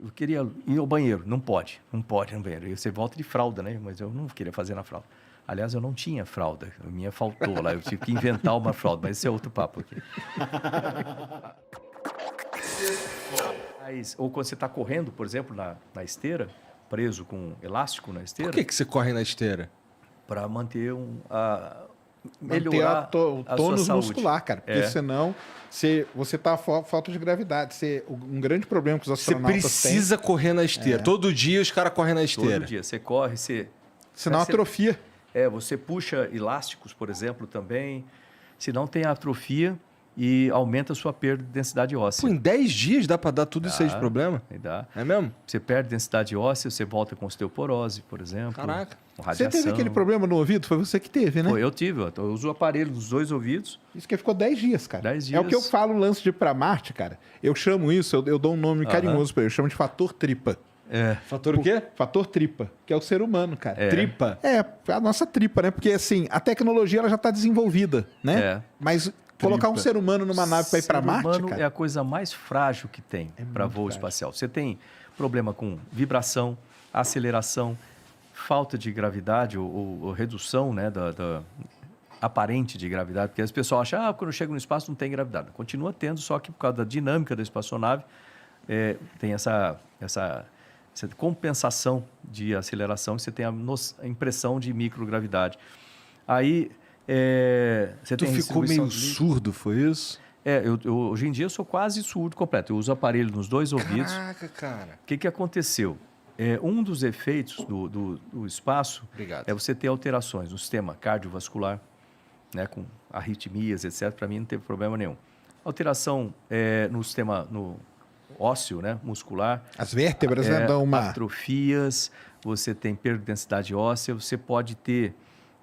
eu queria ir ao banheiro. Não pode no banheiro. E você volta de fralda, né? Mas eu não queria fazer na fralda. Aliás, eu não tinha fralda. A minha faltou lá. Eu tive que inventar uma fralda. Mas esse é outro papo aqui. Ou quando você está correndo, por exemplo, na esteira, preso com elástico na esteira. Por que você corre na esteira? Para manter melhorar o tônus muscular, cara. Porque senão você tá falta de gravidade. Um grande problema que os astronautas têm... Você precisa correr na esteira. Todo dia os caras correm na esteira. Todo dia. Você corre, senão atrofia. Você puxa elásticos, por exemplo, também. Senão tem atrofia e aumenta a sua perda de densidade óssea. Pô, em 10 dias dá para dar tudo isso aí de problema? Dá. É mesmo? Você perde densidade óssea, você volta com osteoporose, por exemplo. Caraca. Com radiação. Você teve aquele problema no ouvido? Foi você que teve, né? Eu tive. Eu uso o aparelho nos 2 ouvidos. Isso que ficou 10 dias, cara. 10 dias. É o que eu falo, o lance de ir pra Marte, cara. Eu chamo isso, eu dou um nome carinhoso pra ele. Eu chamo de fator tripa. Fator o quê? Fator tripa, que é o ser humano, cara. Tripa? A nossa tripa, né? Porque, assim, a tecnologia ela já tá desenvolvida, né? Mas colocar um ser humano numa nave para ir para Marte, cara? O ser humano cara, é a coisa mais frágil que tem para voo espacial. Você tem problema com vibração, aceleração, falta de gravidade ou redução, né, da aparente de gravidade. Porque as pessoas acham, quando chega no espaço não tem gravidade. Continua tendo, só que por causa da dinâmica da espaçonave, tem essa compensação de aceleração, você tem a impressão de microgravidade. Aí... Tu ficou meio surdo, foi isso? Hoje em dia eu sou quase surdo completo. Eu uso aparelho nos 2 ouvidos. Caraca, cara. O que aconteceu? Um dos efeitos do espaço é você ter alterações no sistema cardiovascular, né, com arritmias, etc. Para mim não teve problema nenhum. Alteração no sistema ósseo, né, muscular. As vértebras dão uma... Atrofias, você tem perda de densidade óssea, você pode ter...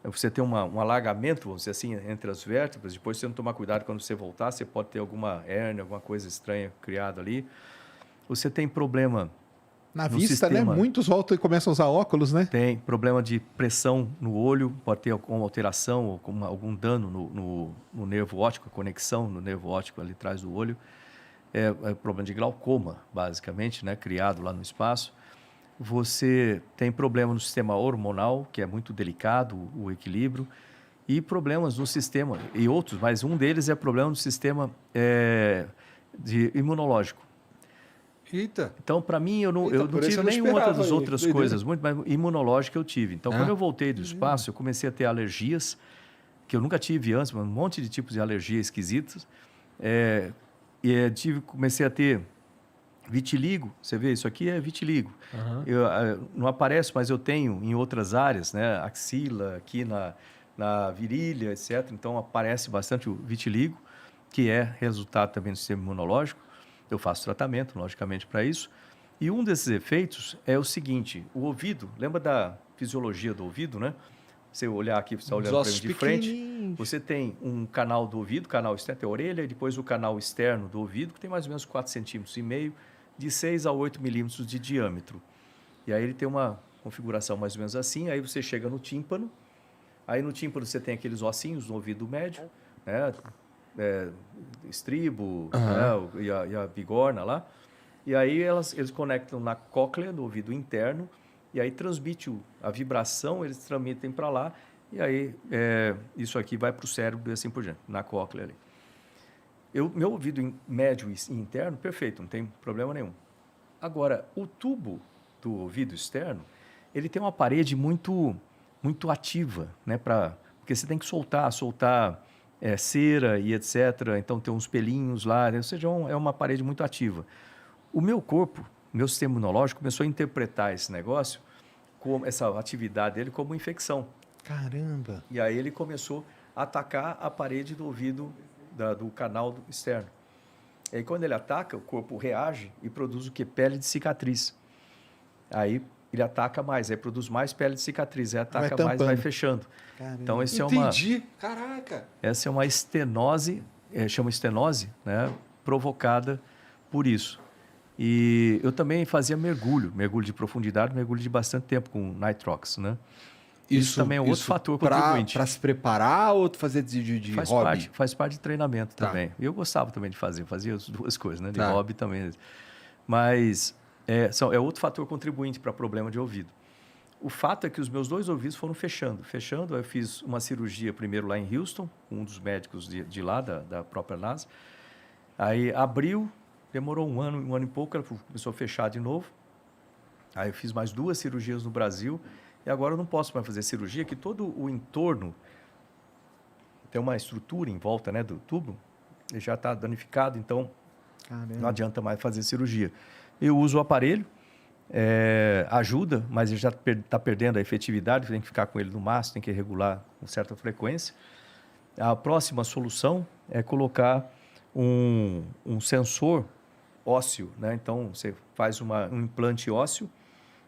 Você tem um alagamento, vamos dizer assim, entre as vértebras. Depois, se você não tomar cuidado quando você voltar, você pode ter alguma hérnia, alguma coisa estranha criada ali. Você tem problema na vista, sistema, né? Muitos voltam e começam a usar óculos, né? Tem problema de pressão no olho, pode ter alguma alteração ou algum dano no nervo óptico, a conexão no nervo óptico ali atrás do olho. É problema de glaucoma, basicamente, né? Criado lá no espaço. Você tem problema no sistema hormonal, que é muito delicado, o equilíbrio, e problemas no sistema, e outros, mas um deles é problema no sistema imunológico. Eita! Então, para mim, eu não tive nenhuma das outras coisas, muito, mas imunológica eu tive. Então, quando eu voltei do espaço, eu comecei a ter alergias, que eu nunca tive antes, um monte de tipos de alergia esquisitos, comecei a ter... vitiligo, você vê, isso aqui é vitiligo. Não aparece, mas eu tenho em outras áreas, né? Axila, aqui na virilha, etc. Então, aparece bastante o vitiligo, que é resultado também do sistema imunológico. Eu faço tratamento, logicamente, para isso. E um desses efeitos é o seguinte, o ouvido, lembra da fisiologia do ouvido, né? Você olhar aqui, você está olhando para mim de frente, você tem um canal do ouvido, canal externo, tem a orelha, e depois o canal externo do ouvido, que tem mais ou menos 4,5 centímetros, de 6 a 8 milímetros de diâmetro. E aí ele tem uma configuração mais ou menos assim, aí você chega no tímpano, aí no tímpano você tem aqueles ossinhos no ouvido médio, né? Estribo, né? e a bigorna lá, e aí eles conectam na cóclea do ouvido interno, e aí transmite a vibração, eles transmitem para lá, e aí isso aqui vai para o cérebro e assim por diante, na cóclea ali. Meu ouvido médio e interno, perfeito, não tem problema nenhum. Agora, o tubo do ouvido externo, ele tem uma parede muito, muito ativa, né? Porque você tem que soltar cera e etc. Então, tem uns pelinhos lá, né? Ou seja, é uma parede muito ativa. O meu corpo, meu sistema imunológico, começou a interpretar esse negócio, essa atividade dele, como infecção. Caramba! E aí ele começou a atacar a parede do ouvido do canal externo. E aí, quando ele ataca, o corpo reage e produz o quê? Pele de cicatriz. Aí ele ataca mais, aí produz mais pele de cicatriz, aí ataca mais, vai fechando. Caramba. Então, Entendi. Caraca! Essa é uma estenose, chama estenose, né? Provocada por isso. E eu também fazia mergulho de profundidade, mergulho de bastante tempo com nitrox, né? Isso também é outro fator contribuinte. Para se preparar ou fazer de hobby? Faz parte de treinamento também. E eu gostava também de fazer, fazia as duas coisas, né? De hobby também. Mas É outro fator contribuinte para problema de ouvido. O fato é que os meus 2 ouvidos foram fechando. Aí eu fiz uma cirurgia primeiro lá em Houston, com um dos médicos de lá, da própria NASA. Aí abriu, demorou um ano e pouco, ela começou a fechar de novo. Aí eu fiz mais 2 cirurgias no Brasil e agora eu não posso mais fazer cirurgia, que todo o entorno tem uma estrutura em volta, né, do tubo, ele já está danificado, então não adianta mais fazer cirurgia. Eu uso o aparelho, ajuda, mas ele já está perdendo a efetividade, tem que ficar com ele no máximo, tem que regular com certa frequência. A próxima solução é colocar um sensor ósseo, né? Então, você faz um implante ósseo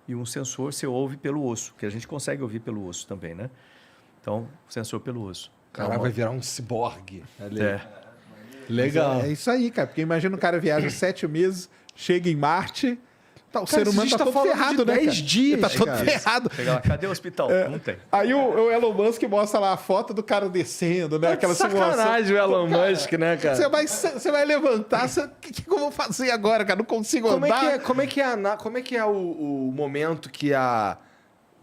e um sensor você ouve pelo osso, que a gente consegue ouvir pelo osso também, né? Então, sensor pelo osso. O cara vai virar um ciborgue. Legal. É isso aí, cara. Porque imagina o cara viaja 7 meses, chega em Marte... O ser humano tá todo ferrado, né, 10 dias, tá todo ferrado. Chega lá, cadê o hospital? Não tem. Aí o Elon Musk mostra lá a foto do cara descendo, né? Aquela sacanagem o Elon Musk, né, cara? Você vai levantar, o que eu vou fazer agora, cara? Não consigo andar. Como é que é o momento que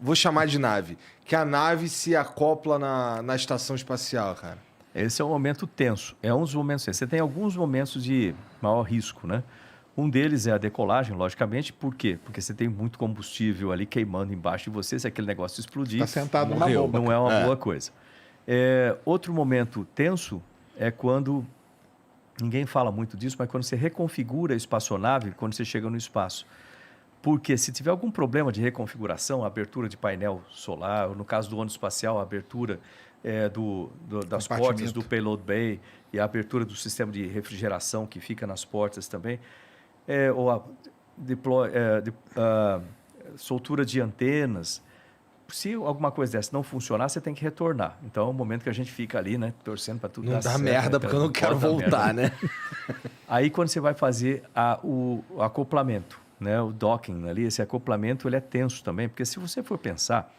vou chamar de nave, que a nave se acopla na estação espacial, cara? Esse é um momento tenso. É um dos momentos tensos. Você tem alguns momentos de maior risco, né? Um deles é a decolagem, logicamente. Por quê? Porque você tem muito combustível ali queimando embaixo de você. Se aquele negócio explodir, tá sentado numa bomba, não é uma boa coisa. Outro momento tenso é quando, ninguém fala muito disso, mas quando você reconfigura a espaçonave, quando você chega no espaço. Porque se tiver algum problema de reconfiguração, abertura de painel solar, ou no caso do ônibus espacial, a abertura das portas do payload bay e a abertura do sistema de refrigeração que fica nas portas também, ou a soltura de antenas. Se alguma coisa dessa não funcionar, você tem que retornar. Então é um momento que a gente fica ali, né, torcendo para tudo não dar certo. Não dá merda, porque eu não quero voltar, né? Aí quando você vai fazer o acoplamento, né, o docking ali, esse acoplamento ele é tenso também, porque se você for pensar,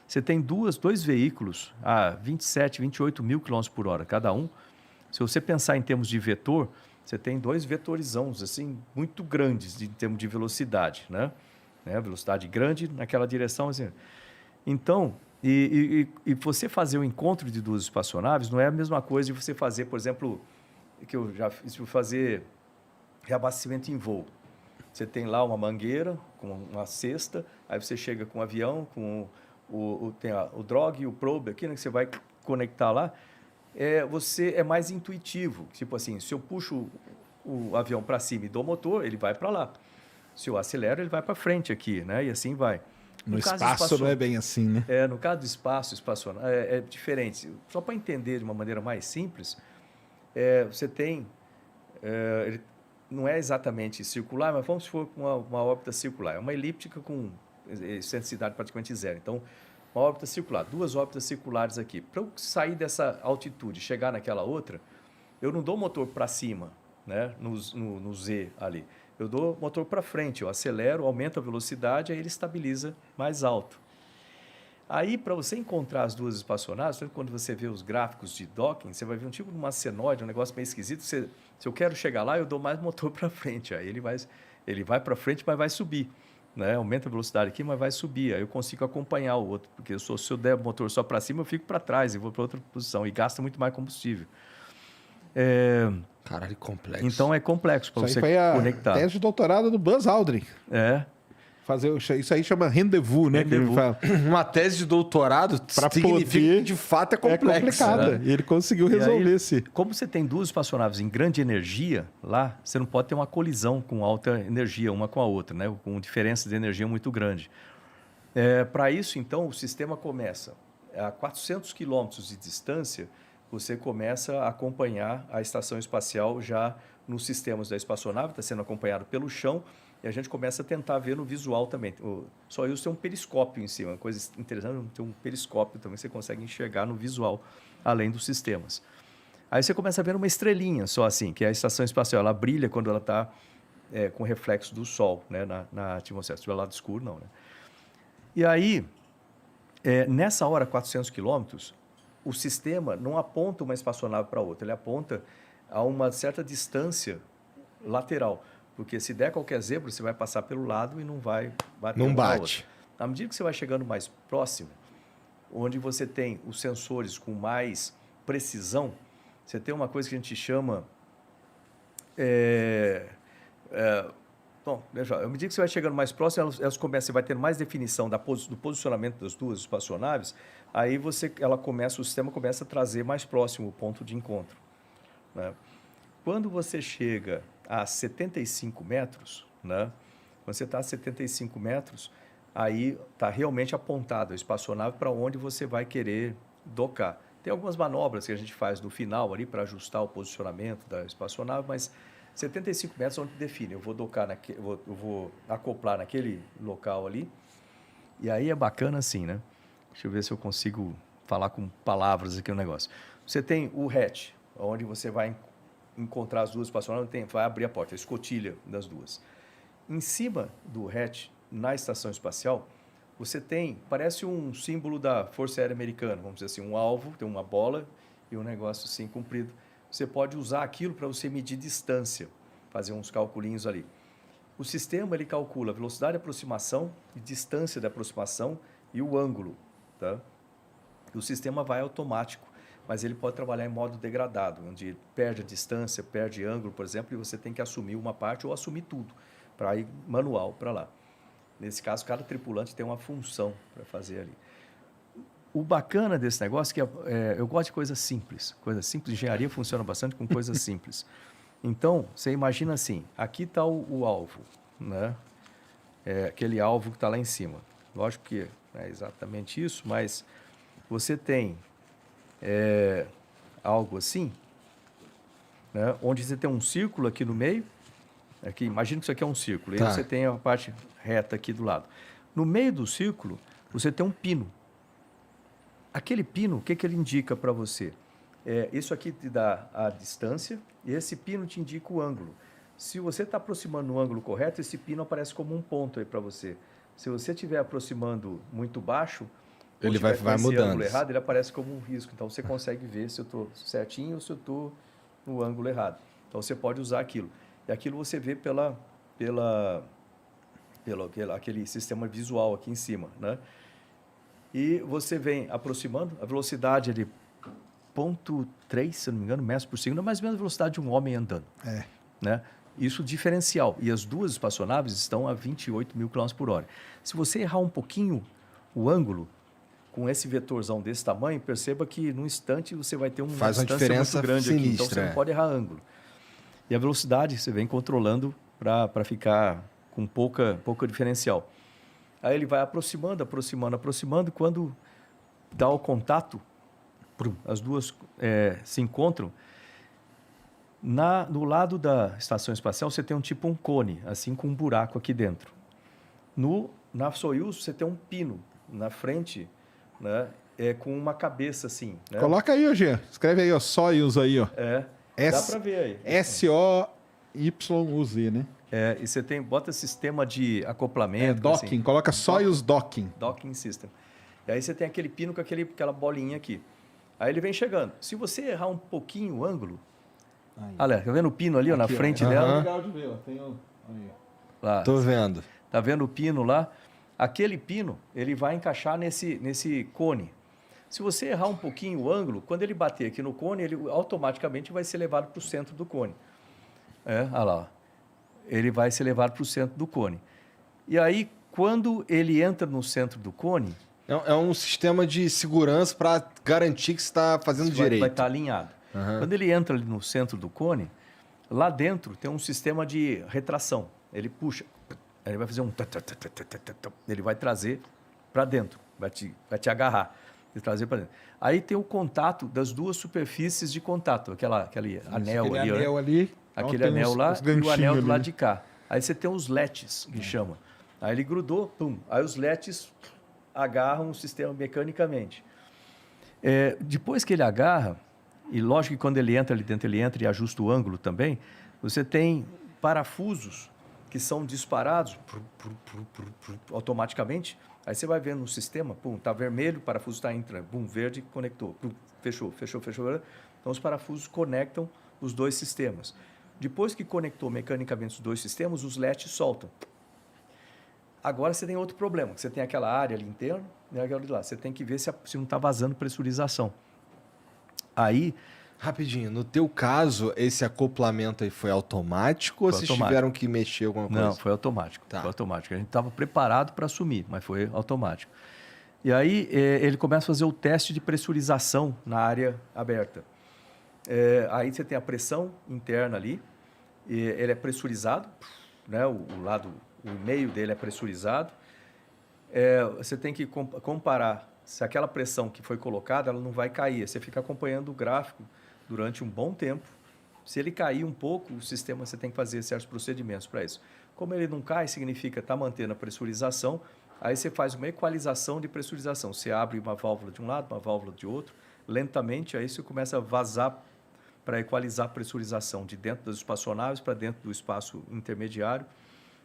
você tem dois veículos a 27, 28 mil km por hora cada um. Se você pensar em termos de vetor, você tem 2 vetorizãos assim, muito grandes em termos de velocidade, né? Velocidade grande naquela direção. Assim. Então, e você fazer o encontro de 2 espaçonaves não é a mesma coisa de você fazer, por exemplo, que eu já fiz, fazer reabastecimento em voo. Você tem lá uma mangueira com uma cesta, aí você chega com o avião, com tem o drog e o probe aqui, né, que você vai conectar lá. Você é mais intuitivo. Tipo assim, se eu puxo o avião para cima e dou o motor, ele vai para lá. Se eu acelero, ele vai para frente aqui, né? E assim vai. No espaço não é bem assim, né? No caso do espaçonave, é diferente. Só para entender de uma maneira mais simples, você tem... ele não é exatamente circular, mas vamos supor uma órbita circular. É uma elíptica com excentricidade praticamente zero. Então, uma órbita circular, 2 órbitas circulares aqui. Para eu sair dessa altitude e chegar naquela outra, eu não dou o motor para cima, né? no Z ali. Eu dou o motor para frente, eu acelero, aumento a velocidade, aí ele estabiliza mais alto. Aí, para você encontrar as 2 espaçonaves, quando você vê os gráficos de docking, você vai ver um tipo de uma senoide, um negócio meio esquisito. Se eu quero chegar lá, eu dou mais motor para frente. Aí ele vai para frente, mas vai subir. Né? Aumenta a velocidade aqui, mas vai subir. Aí eu consigo acompanhar o outro. Porque se eu der o motor só para cima, eu fico para trás e vou para outra posição. E gasta muito mais combustível. Caralho, complexo. Então é complexo para você conectar. Tese de doutorado do Buzz Aldrin. Isso aí chama rendezvous, né? Rendezvous. Que ele fala. Uma tese de doutorado significa que de fato é complexa. É complicada. E ele conseguiu resolver esse. Como você tem 2 espaçonaves em grande energia lá, você não pode ter uma colisão com alta energia uma com a outra, né? Com diferença de energia muito grande. Para isso, então, o sistema começa a 400 quilômetros de distância, você começa a acompanhar a estação espacial já nos sistemas da espaçonave, está sendo acompanhado pelo chão, e a gente começa a tentar ver no visual também. Só isso tem um periscópio em cima, uma coisa interessante, tem um periscópio também, você consegue enxergar no visual, além dos sistemas. Aí você começa a ver uma estrelinha só assim, que é a estação espacial, ela brilha quando ela está com reflexo do Sol, né, na atmosfera. Se estiver lado escuro, não. Né? E aí, nessa hora, 400 quilômetros, o sistema não aponta uma espaçonave para outra, ele aponta a uma certa distância lateral. Porque se der qualquer zebra, você vai passar pelo lado e não vai bater. Não bate. À medida que você vai chegando mais próximo, onde você tem os sensores com mais precisão, você tem uma coisa que a gente chama... Bom, veja, à medida que você vai chegando mais próximo, elas começam, você vai ter mais definição do posicionamento das duas espaçonaves, aí o sistema começa a trazer mais próximo o ponto de encontro, né? Quando você chega a 75 metros, né? Quando você está a 75 metros, aí está realmente apontado a espaçonave para onde você vai querer docar. Tem algumas manobras que a gente faz no final ali para ajustar o posicionamento da espaçonave, mas 75 metros é onde define. Eu vou docar, eu vou acoplar naquele local ali. E aí é bacana assim, né? Deixa eu ver se eu consigo falar com palavras aqui o negócio. Você tem o hatch, onde você vai encontrar as duas espaçonaves, vai abrir a porta, a escotilha das duas. Em cima do hatch, na estação espacial, você tem, parece um símbolo da Força Aérea Americana, vamos dizer assim, um alvo, tem uma bola e um negócio assim comprido. Você pode usar aquilo para você medir distância, fazer uns calculinhos ali. O sistema ele calcula a velocidade de aproximação e distância de aproximação e o ângulo, tá? O sistema vai automático, mas ele pode trabalhar em modo degradado, onde perde a distância, perde ângulo, por exemplo, e você tem que assumir uma parte ou assumir tudo, para ir manual para lá. Nesse caso, cada tripulante tem uma função para fazer ali. O bacana desse negócio é que eu gosto de coisas simples. Coisas simples, engenharia funciona bastante com coisas simples. Então, você imagina assim, aqui está o alvo, né? Aquele alvo que está lá em cima. Lógico que não é exatamente isso, mas você tem algo assim, né? Onde você tem um círculo aqui no meio. Aqui, imagina que isso aqui é um círculo. Tá. E você tem a parte reta aqui do lado. No meio do círculo, você tem um pino. Aquele pino, o que ele indica para você? Isso aqui te dá a distância e esse pino te indica o ângulo. Se você está aproximando no ângulo correto, esse pino aparece como um ponto aí para você. Se você estiver aproximando muito baixo, ele vai mudando. Ângulo errado, ele aparece como um risco. Então, você consegue ver se eu estou certinho ou se eu estou no ângulo errado. Então, você pode usar aquilo. E aquilo você vê pelo aquele sistema visual aqui em cima, né? E você vem aproximando, a velocidade é de 0,3, se não me engano, metros por segundo, é mais ou menos a velocidade de um homem andando. Né? Isso diferencial. E as duas espaçonaves estão a 28 mil km por hora. Se você errar um pouquinho o ângulo, com esse vetorzão desse tamanho, perceba que num instante você vai ter uma distância muito grande sinistra, aqui. Então, você não pode errar ângulo. E a velocidade você vem controlando para ficar com pouca diferencial. Aí ele vai aproximando. Quando dá o contato, as duas se encontram. No lado da estação espacial, você tem um cone, assim, com um buraco aqui dentro. Na Soyuz, você tem um pino na frente, né, com uma cabeça assim. Né? Coloca aí, Jean. Escreve aí, ó, Soyuz aí, ó. Dá para ver aí. S-O-Y-U-Z, né? E você bota sistema de acoplamento. Docking, assim. Coloca Soyuz Docking. Docking System. E aí você tem aquele pino com aquela bolinha aqui. Aí ele vem chegando. Se você errar um pouquinho o ângulo... Olha, tá vendo o pino ali, ó, na frente dela? Legal de ver, ó. Tem aí. Lá. Tô vendo. Tá vendo o pino lá? Aquele pino, ele vai encaixar nesse cone. Se você errar um pouquinho o ângulo, quando ele bater aqui no cone, ele automaticamente vai ser levado para o centro do cone. Olha lá, ó. Ele vai ser levado para o centro do cone. E aí, quando ele entra no centro do cone... É um sistema de segurança para garantir que você está fazendo direito. Vai estar alinhado. Quando ele entra ali no centro do cone, lá dentro tem um sistema de retração. Ele puxa, ele vai fazer ele vai trazer para dentro, vai te agarrar e trazer para dentro. Aí tem o contato das duas superfícies de contato, aquele anel ali. Aquele anel lá e o anel do lado de cá. Aí você tem os LETs, que chama. Aí ele grudou, aí os LETs agarram o sistema mecanicamente. Depois que ele agarra, e lógico que quando ele entra ali dentro, ele entra e ajusta o ângulo também, você tem parafusos que são disparados automaticamente. Aí você vai vendo no sistema, tá vermelho, o parafuso está entrando, verde, conectou, fechou. Então os parafusos conectam os dois sistemas. Depois que conectou mecanicamente os dois sistemas, os LEDs soltam. Agora você tem outro problema, que você tem aquela área ali interna e aquela de lá. Você tem que ver se não está vazando pressurização. Aí... Rapidinho, no teu caso, esse acoplamento aí foi automático ou vocês tiveram que mexer alguma coisa? Não, foi automático. Tá. Foi automático. A gente estava preparado para assumir, mas foi automático. E aí ele começa a fazer o teste de pressurização na área aberta. Aí você tem a pressão interna ali, ele é pressurizado, né? O meio dele é pressurizado. Você tem que comparar se aquela pressão que foi colocada ela não vai cair. Você fica acompanhando o gráfico durante um bom tempo. Se ele cair um pouco, o sistema você tem que fazer certos procedimentos para isso. Como ele não cai, significa estar mantendo a pressurização. Aí você faz uma equalização de pressurização. Você abre uma válvula de um lado, uma válvula de outro, lentamente, aí você começa a vazar para equalizar a pressurização de dentro das espaçonaves para dentro do espaço intermediário,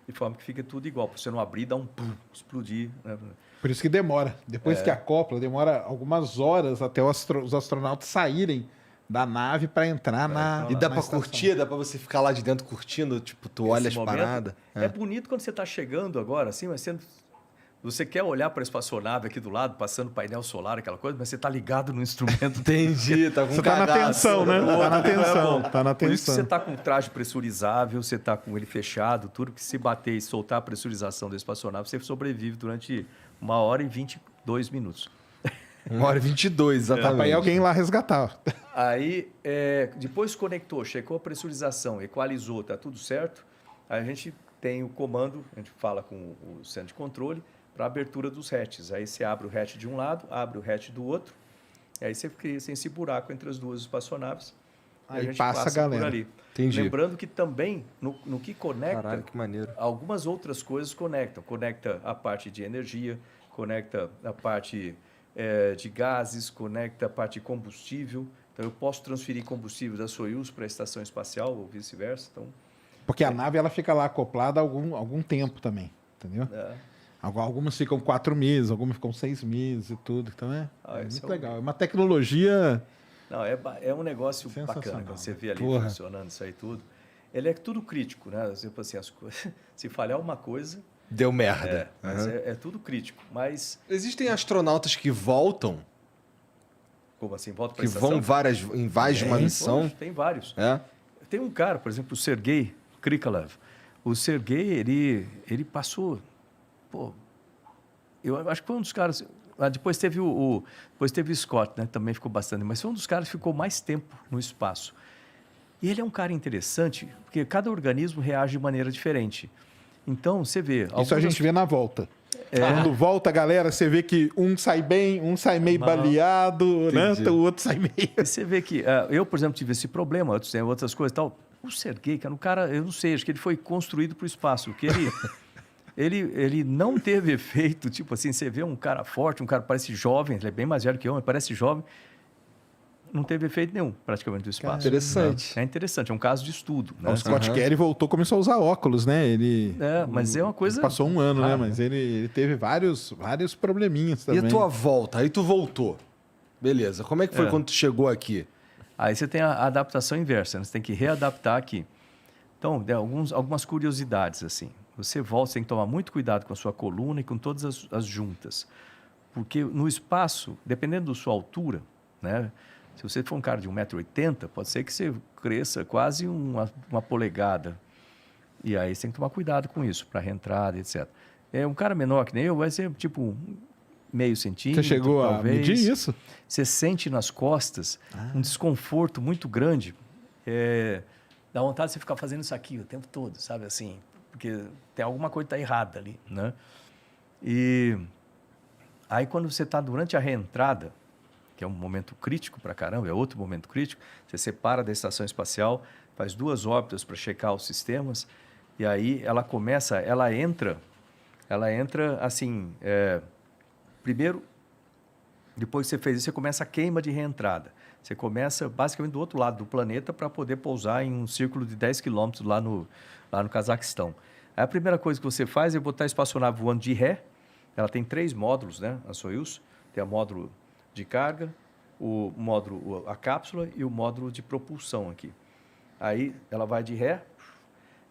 de forma que fica tudo igual, para você não abrir e dar um pum, explodir. Né? Por isso que demora. Depois que acopla, demora algumas horas até os astronautas saírem da nave para entrar na E dá para estação. curtir? Dá para você ficar lá de dentro curtindo? Tipo, tu olha as paradas? É bonito quando você está chegando agora, assim, mas você quer olhar para a espaçonave aqui do lado, passando painel solar, aquela coisa, mas você está ligado no instrumento. Entendi, tá com Você tá na tensão, né? Tá na tensão, tá na Por isso que tensão. você está com o traje pressurizável, você está com ele fechado, tudo que se bater e soltar a pressurização da espaçonave, você sobrevive durante 1h22 minutos. 1h22, exatamente. Dá para ir alguém lá resgatar. Aí, depois conectou, checou a pressurização, equalizou, está tudo certo. Aí a gente tem o comando, a gente fala com o centro de controle para a abertura dos hatches. Aí você abre o hatch de um lado, abre o hatch do outro, e aí você cria esse buraco entre as duas espaçonaves. Aí a gente passa a galera. por ali. Entendi. Lembrando que também, no que conecta, Caralho, que maneiro. algumas outras coisas conectam. Conecta a parte de energia, conecta a parte de gases, conecta a parte de combustível. Então, eu posso transferir combustível da Soyuz para a estação espacial ou vice-versa. Então, Porque a nave ela fica lá acoplada há algum tempo também, entendeu? Algumas ficam 4 meses, algumas ficam 6 meses e tudo. Então é muito legal. É uma tecnologia... Não, é um negócio bacana quando você vê ali funcionando isso aí tudo. Ele é tudo crítico, né? Tipo assim, as coisas, se falhar uma coisa... Deu merda. Mas é tudo crítico. Mas... Existem astronautas que voltam? Como assim? Volta para Que a estação? vão em mais de uma missão? Poxa, tem vários. É? Tem um cara, por exemplo, o Sergei Krikalev. O Sergei, ele passou... Pô, eu acho que foi um dos caras... Depois teve depois teve o Scott, né? Também ficou bastante. Mas foi um dos caras que ficou mais tempo no espaço. E ele é um cara interessante, porque cada organismo reage de maneira diferente. Então, você vê... Isso a gente vê na volta. Quando volta a galera, você vê que um sai bem, um sai meio baleado, né? O outro sai meio... E você vê que... eu, por exemplo, tive esse problema, outros têm outras coisas e tal. O Sergei, cara, um cara... Eu não sei, acho que ele foi construído para o espaço. Que ele não teve efeito, tipo assim, você vê um cara forte, um cara parece jovem, ele é bem mais velho que eu, mas parece jovem. Não teve efeito nenhum, praticamente, do espaço. Interessante. É interessante, é um caso de estudo. Né? O Scott Kelly voltou, começou a usar óculos, né? Mas é uma coisa... Passou um ano, né? rara, Mas ele teve vários probleminhas E também. a tua volta? Aí tu voltou. Beleza. Como é que foi quando tu chegou aqui? Aí você tem a adaptação inversa, né? Você tem que readaptar aqui. Então, algumas curiosidades, assim. Você volta, você tem que tomar muito cuidado com a sua coluna e com todas as juntas. Porque no espaço, dependendo da sua altura, né? Se você for um cara de 1,80 m, pode ser que você cresça quase uma polegada. E aí você tem que tomar cuidado com isso, para reentrada, etc. Um cara menor que nem eu vai ser tipo meio centímetro. Você chegou talvez. a medir isso? Você sente nas costas um desconforto muito grande. Dá vontade de você ficar fazendo isso aqui o tempo todo, sabe assim? Porque tem alguma coisa que está errada ali, né? E aí quando você está durante a reentrada, que é um momento crítico para caramba, é outro momento crítico, você separa da estação espacial, faz 2 órbitas para checar os sistemas, e aí ela entra assim, primeiro, depois que você fez isso, você começa a queima de reentrada. Você começa basicamente do outro lado do planeta para poder pousar em um círculo de 10 quilômetros lá no Cazaquistão. Aí a primeira coisa que você faz é botar a espaçonave voando de ré. Ela tem 3 módulos, né? A Soyuz. Tem o módulo de carga, a cápsula e o módulo de propulsão aqui. Aí ela vai de ré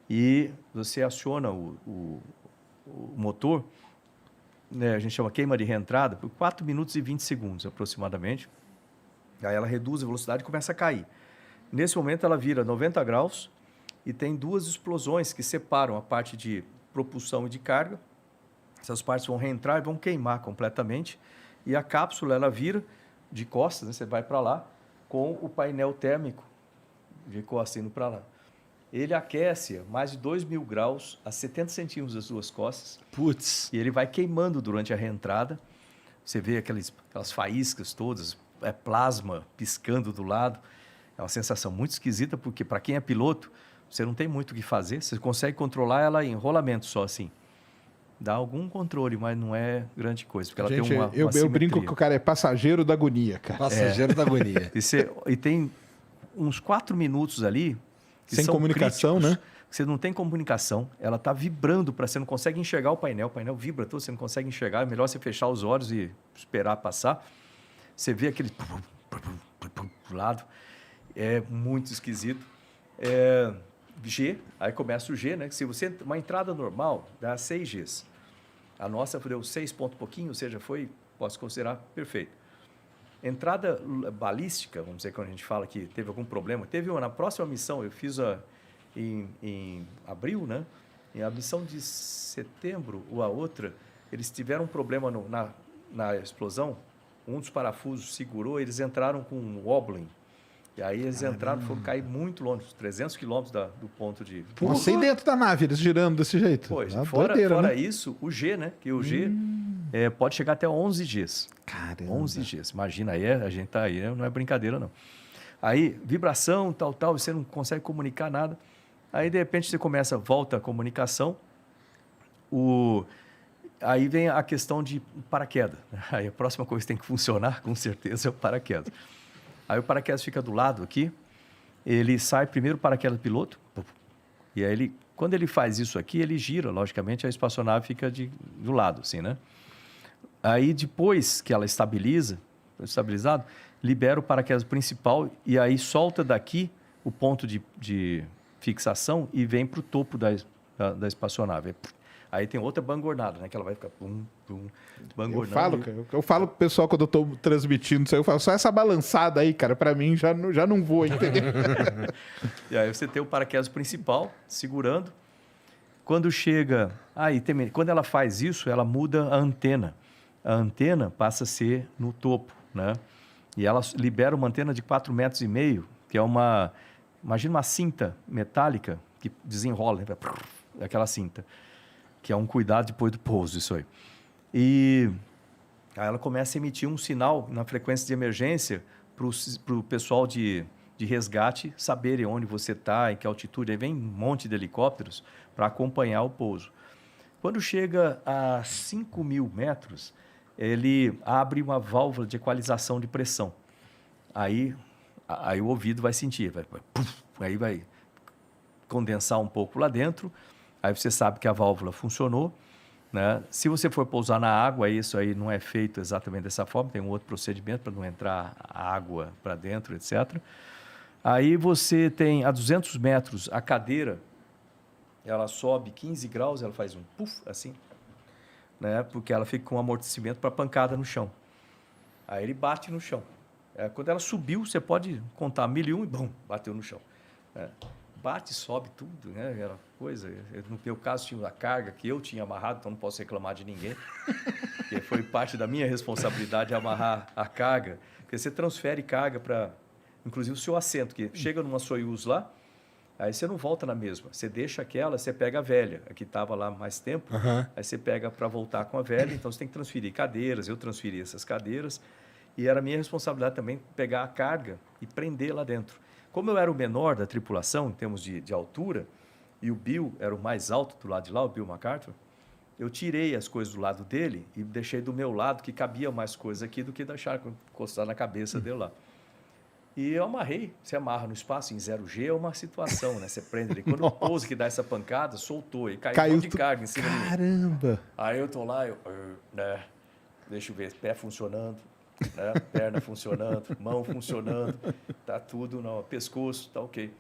e você aciona o motor, né, a gente chama queima de reentrada, por 4 minutos e 20 segundos aproximadamente. Aí ela reduz a velocidade e começa a cair. Nesse momento ela vira 90 graus e tem 2 explosões que separam a parte de propulsão e de carga. Essas partes vão reentrar e vão queimar completamente. E a cápsula ela vira de costas, né, você vai para lá, com o painel térmico de costas indo para lá. Ele aquece a mais de 2.000 graus a 70 centímetros das 2 costas. Putz. E ele vai queimando durante a reentrada. Você vê aquelas faíscas todas, plasma piscando do lado. É uma sensação muito esquisita, porque para quem é piloto, você não tem muito o que fazer. Você consegue controlar ela em rolamento só assim. Dá algum controle, mas não é grande coisa. Porque ela tem uma eu brinco que o cara é passageiro da agonia, cara. Passageiro da agonia. E tem uns 4 minutos ali... Sem comunicação, críticos, né? Você não tem comunicação, ela está vibrando, você não consegue enxergar o painel vibra todo, você não consegue enxergar, é melhor você fechar os olhos e esperar passar. Você vê aquele do lado, é muito esquisito. G, aí começa o G, né? Se você, uma entrada normal dá 6 Gs. A nossa deu 6 ponto pouquinho, ou seja, posso considerar perfeito. Entrada balística, vamos dizer, quando a gente fala que teve algum problema, na próxima missão, eu fiz em abril, né? Em a missão de setembro, ou a outra, eles tiveram um problema na explosão, um dos parafusos segurou, eles entraram com um wobbling. E aí eles entraram, foram cair muito longe, 300 quilômetros do ponto de... Nossa, e dentro da nave, eles girando desse jeito? Pois, Doideira, fora né? isso, o G, né? Que o G pode chegar até 11 Gs. Caramba. 11 Gs. Imagina, aí a gente tá aí, não é brincadeira, não. Aí, vibração, tal, você não consegue comunicar nada. Aí, de repente, volta a comunicação. Aí vem a questão de paraquedas. Aí a próxima coisa que tem que funcionar, com certeza, é o paraquedas. Aí o paraquedas fica do lado aqui, ele sai primeiro o paraquedas do piloto, e aí quando ele faz isso aqui, ele gira, logicamente, a espaçonave fica do lado, assim, né? Aí depois que ela estabilizado, libera o paraquedas principal e aí solta daqui o ponto de fixação e vem para o topo da espaçonave. Aí tem outra bangornada, né? Que ela vai ficar bangornando. Eu falo pro pessoal quando eu tô transmitindo isso aí, eu falo, só essa balançada aí, cara, pra mim já não vou, entendeu? E aí você tem o paraquedas principal segurando. Quando chega... quando ela faz isso, ela muda a antena. A antena passa a ser no topo, né? E ela libera uma antena de 4,5 metros, que é imagina uma cinta metálica que desenrola, né? Aquela cinta. Que é um cuidado depois do pouso, isso aí. E aí ela começa a emitir um sinal na frequência de emergência para o pessoal de resgate saberem onde você está, em que altitude. Aí vem um monte de helicópteros para acompanhar o pouso. Quando chega a 5.000 metros, ele abre uma válvula de equalização de pressão. Aí o ouvido vai sentir, aí vai condensar um pouco lá dentro. Aí você sabe que a válvula funcionou, né? Se você for pousar na água, isso aí não é feito exatamente dessa forma, tem um outro procedimento para não entrar água para dentro, etc. Aí você tem a 200 metros a cadeira, ela sobe 15 graus, ela faz um puff assim, né? Porque ela fica com amortecimento para pancada no chão. Aí ele bate no chão. Quando ela subiu, você pode contar 1.001 e bum, bateu no chão. Bate, sobe tudo, né? Aquela coisa. No meu caso, tinha a carga que eu tinha amarrado, então não posso reclamar de ninguém. Porque foi parte da minha responsabilidade amarrar a carga. Porque você transfere carga para, inclusive, o seu assento, que chega numa Soyuz lá, aí você não volta na mesma. Você deixa aquela, você pega a velha, a que estava lá mais tempo, aí você pega para voltar com a velha, então você tem que transferir cadeiras, eu transferi essas cadeiras, e era minha responsabilidade também pegar a carga e prender lá dentro. Como eu era o menor da tripulação, em termos de altura, e o Bill era o mais alto do lado de lá, o Bill MacArthur, eu tirei as coisas do lado dele e deixei do meu lado, que cabia mais coisa aqui do que deixar encostar na cabeça dele lá. E eu amarrei, você amarra no espaço, em 0G é uma situação, né? Você prende ele. Quando o pouso que dá essa pancada, soltou e caiu um monte de carga em cima de mim. Caramba! Aí eu tô lá, né? Deixa eu ver, pé funcionando, né? Perna funcionando, mão funcionando, tá tudo no pescoço, tá ok.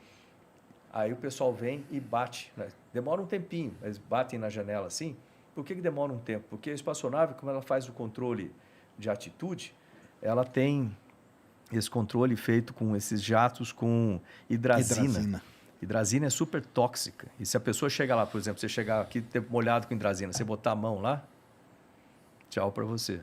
Aí o pessoal vem e bate, né? Demora um tempinho, eles batem na janela assim. Por que demora um tempo? Porque a espaçonave, como ela faz o controle de altitude, ela tem esse controle feito com esses jatos com hidrazina. Hidrazina é super tóxica. E se a pessoa chegar lá, por exemplo, você chegar aqui molhado com hidrazina, você botar a mão lá, tchau para você.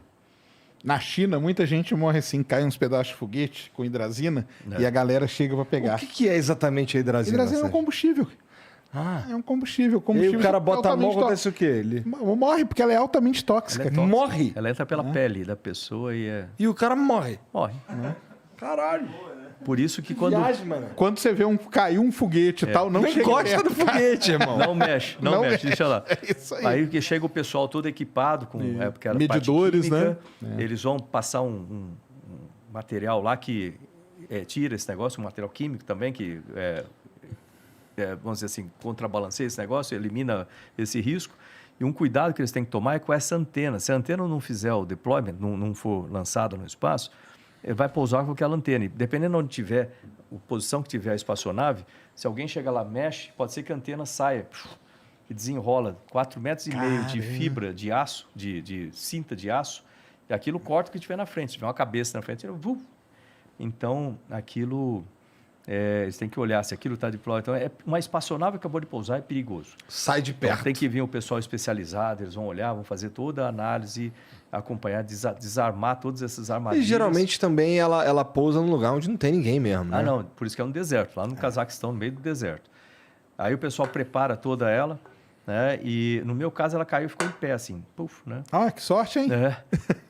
Na China, muita gente morre assim, cai uns pedaços de foguete com hidrazina e a galera chega para pegar. O que é exatamente a hidrazina? Hidrazina é um combustível. É um combustível. E aí o cara bota a mão, acontece o quê? Ele morre, porque ela é altamente tóxica. Ela é tóxica. Morre? Ela entra pela pele da pessoa E o cara morre. Morre. Caralho. Por isso que quando... Quando você vê cair um foguete e tal, não chega encosta no foguete, irmão. Não mexe, deixa lá. É isso aí. Aí que chega o pessoal todo equipado com porque era medidores, química, né? Eles vão passar um material lá que tira esse negócio, um material químico também que vamos dizer assim, contrabalanceia esse negócio, elimina esse risco. E um cuidado que eles têm que tomar é com essa antena. Se a antena não fizer o deployment, não for lançada no espaço, ele vai pousar com aquela antena. E dependendo de onde tiver, a posição que tiver a espaçonave, se alguém chegar lá, mexe, pode ser que a antena saia e desenrola 4,5 metros de fibra de aço, de cinta de aço, e aquilo corta o que tiver na frente. Se tiver uma cabeça na frente, então aquilo... eles têm que olhar se aquilo está deployado. Então, uma espaçonave que acabou de pousar é perigoso. Sai de perto. Então, tem que vir o pessoal especializado, eles vão olhar, vão fazer toda a análise, acompanhar, desarmar todas essas armadilhas. E geralmente também ela pousa num lugar onde não tem ninguém mesmo, né? Não, por isso que é no deserto, lá no Cazaquistão, no meio do deserto. Aí o pessoal prepara toda ela, né? E no meu caso ela caiu e ficou em pé, assim, puf, né? Ah, que sorte, hein?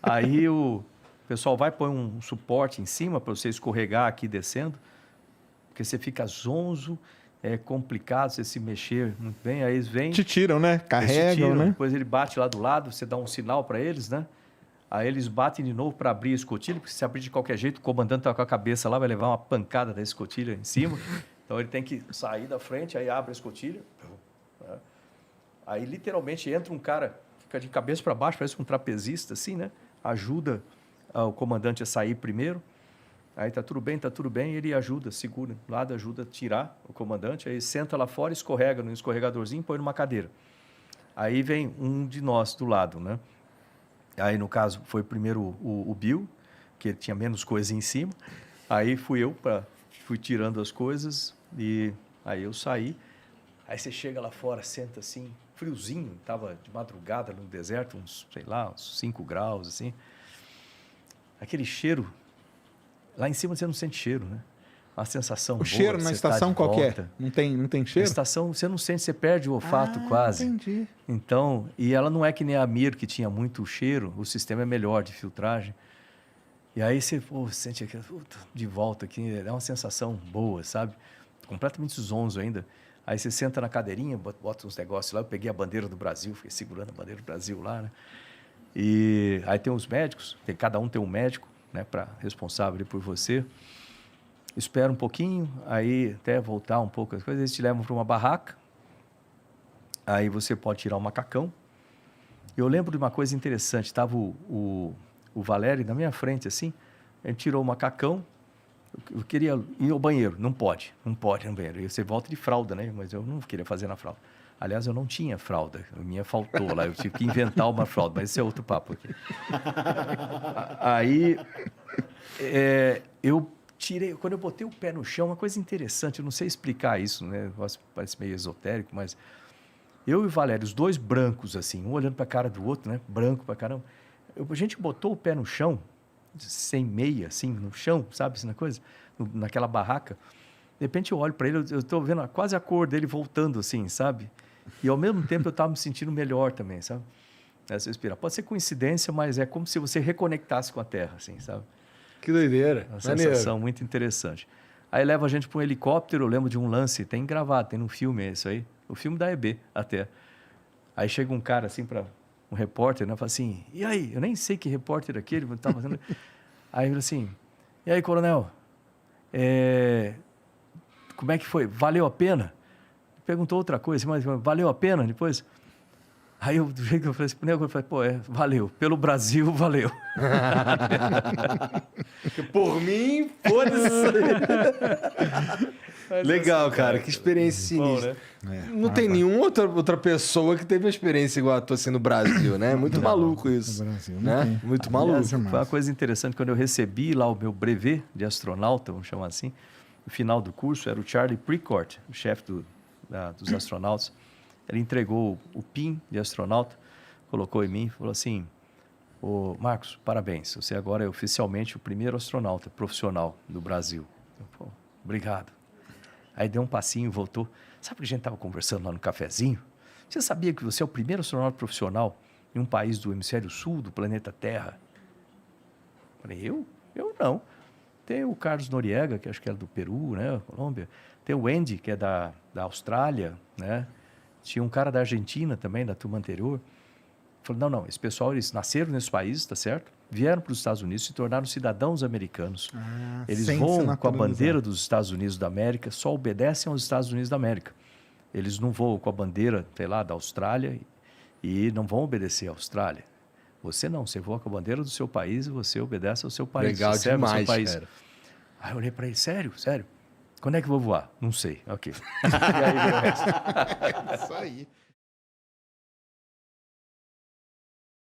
Aí o pessoal vai pôr um suporte em cima para você escorregar aqui descendo, porque você fica zonzo, é complicado você se mexer muito bem, aí eles vêm... Te tiram, né? Carregam, né? Depois ele bate lá do lado, você dá um sinal para eles, né? Aí eles batem de novo para abrir a escotilha, porque se abrir de qualquer jeito, o comandante está com a cabeça lá, vai levar uma pancada da escotilha em cima. Então ele tem que sair da frente, aí abre a escotilha. Né? Aí literalmente entra um cara, fica de cabeça para baixo, parece um trapezista, assim, né? Ajuda o comandante a sair primeiro. Aí tá tudo bem, ele ajuda, segura, do lado ajuda a tirar o comandante, aí senta lá fora, escorrega no escorregadorzinho, põe numa cadeira. Aí vem um de nós do lado, né? Aí, no caso, foi primeiro o Bill, que ele tinha menos coisa em cima. Aí fui tirando as coisas e aí eu saí. Aí você chega lá fora, senta assim, friozinho, estava de madrugada no deserto, uns 5 graus, assim. Aquele cheiro... Lá em cima você não sente cheiro, né? Uma sensação boa. O cheiro na estação qualquer? Não tem cheiro? Na estação você não sente, você perde o olfato quase. Entendi. Então, e ela não é que nem a Mir, que tinha muito cheiro, o sistema é melhor de filtragem. E aí você sente aquilo de volta aqui, é uma sensação boa, sabe? Completamente zonzo ainda. Aí você senta na cadeirinha, bota uns negócios lá, eu peguei a bandeira do Brasil, fiquei segurando a bandeira do Brasil lá, né? E aí tem os médicos, cada um tem um médico, né, responsável ali por você. Espera um pouquinho, aí até voltar um pouco as coisas, eles te levam para uma barraca, aí você pode tirar o macacão. Eu lembro de uma coisa interessante, estava o Valério na minha frente, assim, ele tirou o macacão, eu queria ir ao banheiro, não pode no banheiro, e você volta de fralda, né, mas eu não queria fazer na fralda. Aliás, eu não tinha fralda, a minha faltou lá, eu tive que inventar uma fralda, mas esse é outro papo aqui. Aí, eu tirei, quando eu botei o pé no chão, uma coisa interessante, eu não sei explicar isso, né? Parece meio esotérico, mas eu e o Valério, os dois brancos, assim, um olhando para a cara do outro, né? Branco pra caramba. A gente botou o pé no chão, sem meia, assim, no chão, sabe, assim, naquela barraca. De repente eu olho para ele, eu estou vendo quase a cor dele voltando, assim, sabe? E ao mesmo tempo eu estava me sentindo melhor também, sabe? Essa respirar. Pode ser coincidência, mas é como se você reconectasse com a Terra, assim, sabe? Que doideira. Uma sensação muito interessante. Aí leva a gente para um helicóptero, eu lembro de um lance, tem gravado, tem no filme isso aí, o filme da EB até. Aí chega um cara assim para um repórter, né? Fala assim, e aí? Eu nem sei que repórter é aquele, tá fazendo... Aí ele assim, e aí, coronel? Como é que foi? Valeu a pena? Perguntou outra coisa, mas valeu a pena depois? Aí do jeito que eu falei assim, eu falei, valeu. Pelo Brasil, valeu. Por mim, foda-se. Legal, cara. Que experiência sinistra. Não tem nenhuma outra pessoa que teve uma experiência igual a tua assim no Brasil, né? Muito maluco isso. No Brasil, né? Muito maluco. Foi uma coisa interessante. Quando eu recebi lá o meu brevet de astronauta, vamos chamar assim, no final do curso, era o Charlie Precourt, o chefe dos astronautas. Ele entregou o PIN de astronauta, colocou em mim e falou assim: ô Marcos, parabéns, você agora é oficialmente o primeiro astronauta profissional do Brasil. Pô, obrigado. Aí deu um passinho e voltou. Sabe o que a gente estava conversando lá no cafezinho? Você sabia que você é o primeiro astronauta profissional em um país do hemisfério sul do planeta Terra? Falei, eu? Eu não. Tem o Carlos Noriega, que acho que era do Peru, né, Colômbia. Tem o Andy, que é da Austrália, né? Tinha um cara da Argentina também, da turma anterior. Falei, não, esse pessoal, eles nasceram nesse país, tá certo? Vieram para os Estados Unidos, se tornaram cidadãos americanos. Eles voam com a bandeira dos Estados Unidos da América, só obedecem aos Estados Unidos da América. Eles não voam com a bandeira, sei lá, da Austrália e não vão obedecer à Austrália. Você não, você voa com a bandeira do seu país e você obedece ao seu país. Legal você demais, serve ao seu país. cara. Aí eu olhei para ele, sério? Quando é que eu vou voar? Não sei. Ok. E aí, Isso aí.